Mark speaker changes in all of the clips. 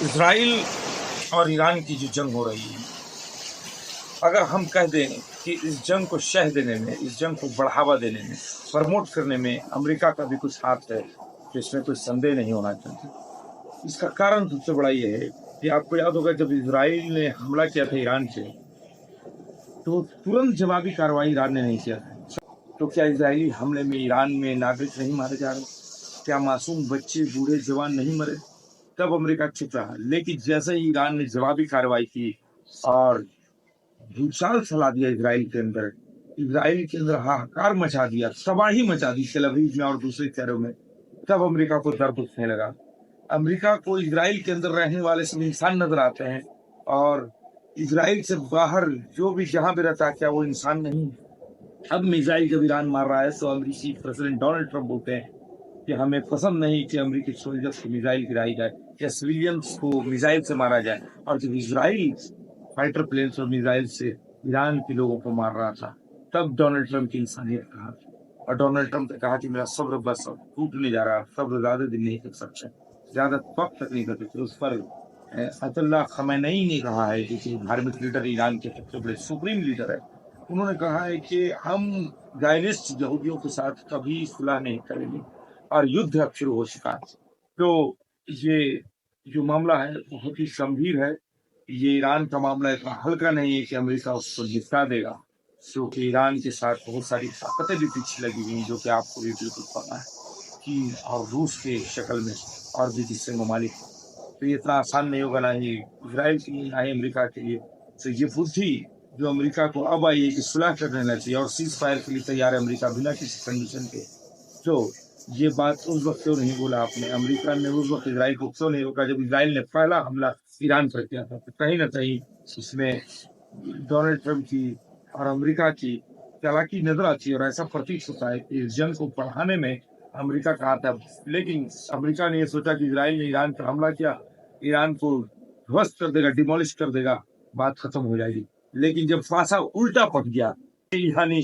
Speaker 1: اسرائیل اور ایران کی جو جنگ ہو رہی ہے، اگر ہم کہہ دیں کہ اس جنگ کو شہ دینے میں، اس جنگ کو بڑھاوا دینے میں، پرموٹ کرنے میں امریکہ کا بھی کچھ ہاتھ ہے، تو اس میں کوئی سندے نہیں ہونا چاہیے۔ اس کا کارن سب سے بڑا یہ ہے کہ آپ کو یاد ہوگا جب اسرائیل نے حملہ کیا تھا ایران سے، تو ترنت جوابی کارروائی ایران نے نہیں کیا تھا۔ تو کیا اسرائیلی حملے میں ایران میں ناگرک نہیں مارے جا رہے؟ کیا معصوم بچے بوڑھے جوان نہیں مرے؟ تب امریکہ چپ رہا، لیکن جیسے ہی ایران نے جوابی کارروائی کی اور بھوچال چلا دیا اسرائیل کے اندر ہاہکار مچا دیا، تباہی مچا دی تل ابیب میں اور دوسرے شہروں میں، تب امریکہ کو درد اٹھنے لگا۔ امریکہ کو اسرائیل کے اندر رہنے والے سب انسان نظر آتے ہیں، اور اسرائیل سے باہر جو بھی جہاں بھی رہتا ہے کیا وہ انسان نہیں؟ اب میزائل جب ایران مار رہا ہے تو امریکی پریزیڈنٹ ڈونلڈ ٹرمپ بولتے ہیں کہ ہمیں پسند نہیں کہ امریکی سولجرز کو میزائل گرائی جائے یا سویلینس کو میزائل سے مارا جائے، اور جب اسرائیل فائٹر پلینس اور میزائل سے ایران کے لوگوں کو مار رہا تھا، تب ڈونلڈ ٹرمپ کی انسانیت کہا، اور ڈونلڈ ٹرمپ نے کہا کہ میرا صبر بس اب ٹوٹنے جا رہا، صبر زیادہ دن نہیں کر سکتے، زیادہ وقت تک نہیں کر سکتے۔ اس پر آیت اللہ خمینئی نے کہا ہے کہ دھارمک لیڈر ایران کے سب سے بڑے سپریم لیڈر ہے، انہوں نے کہا ہے کہ ہم زائنسٹ یہودیوں کے ساتھ کبھی صلح نہیں کریں گے، اور یدھ اب شروع ہو چکا ہے۔ تو یہ جو معاملہ ہے بہت ہی گمبھیر ہے، یہ ایران کا معاملہ اتنا ہلکا نہیں ہے کہ امریکہ اس کو نپٹا دے گا، کیونکہ ایران کے ساتھ بہت ساری طاقتیں بھی پیچھے لگی ہوئی ہیں، جو کہ آپ کو بھی بالکل پتا ہے، چین اور روس کے شکل میں اور بھی دوسرے ممالک، تو یہ اتنا آسان نہیں ہوگا، نہ ہی اسرائیل کے لیے نہ ہی امریکہ کے لیے۔ تو یہ بدھی جو امریکہ کو اب آئی ہے کہ صلح کرنے نہ چاہیے اور سیز فائر کے لیے تیار ہے امریکہ بنا کسی کنڈیشن کے، تو یہ بات اس وقت کیوں نہیں بولا آپ نے؟ امریکہ نے اس وقت اسرائیل کو کیوں نہیں روکا جب اسرائیل نے پہلا حملہ ایران پر کیا تھا؟ تو کہیں نہ کہیں اس میں ڈونلڈ ٹرمپ کی اور امریکہ کی چالاکی نظر آتی ہے، اور ایسا پرتیت ہوتا ہے کہ اس جنگ کو بڑھانے میں امریکہ کا ہاتھ ہے۔ لیکن امریکہ نے یہ سوچا کہ اسرائیل نے ایران پر حملہ کیا، ایران کو دھوست کر دے گا، ڈیمولش کر دے گا، بات ختم ہو جائے گی۔ لیکن جب فاسا الٹا پٹ گیا، یعنی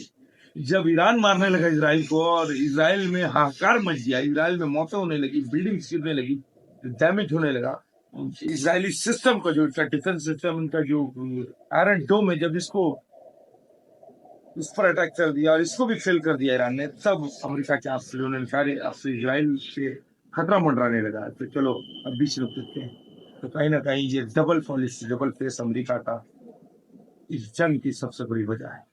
Speaker 1: جب ایران مارنے لگا اسرائیل کو اور اسرائیل میں ہاہکار مچ گیا، اسرائیل میں موتیں ہونے لگی، بلڈنگ گرنے لگی، ڈیمیج ہونے لگا، اسرائیلی سسٹم کا جو ڈیفنس سسٹم ان کا جو آئرن ڈوم ہے، جب اس پر اٹیک کر دیا اور اس کو بھی فیل کر دیا ایران نے، تب امریکہ کے افسروں نے سارے اسرائیل سے خطرہ منڈرانے لگا۔ تو چلو اب بیچ رک سکتے ہیں۔ تو کہیں نہ کہیں یہ ڈبل پالیسی، ڈبل فیس امریکہ کا اس جنگ کی سب سے بڑی وجہ ہے۔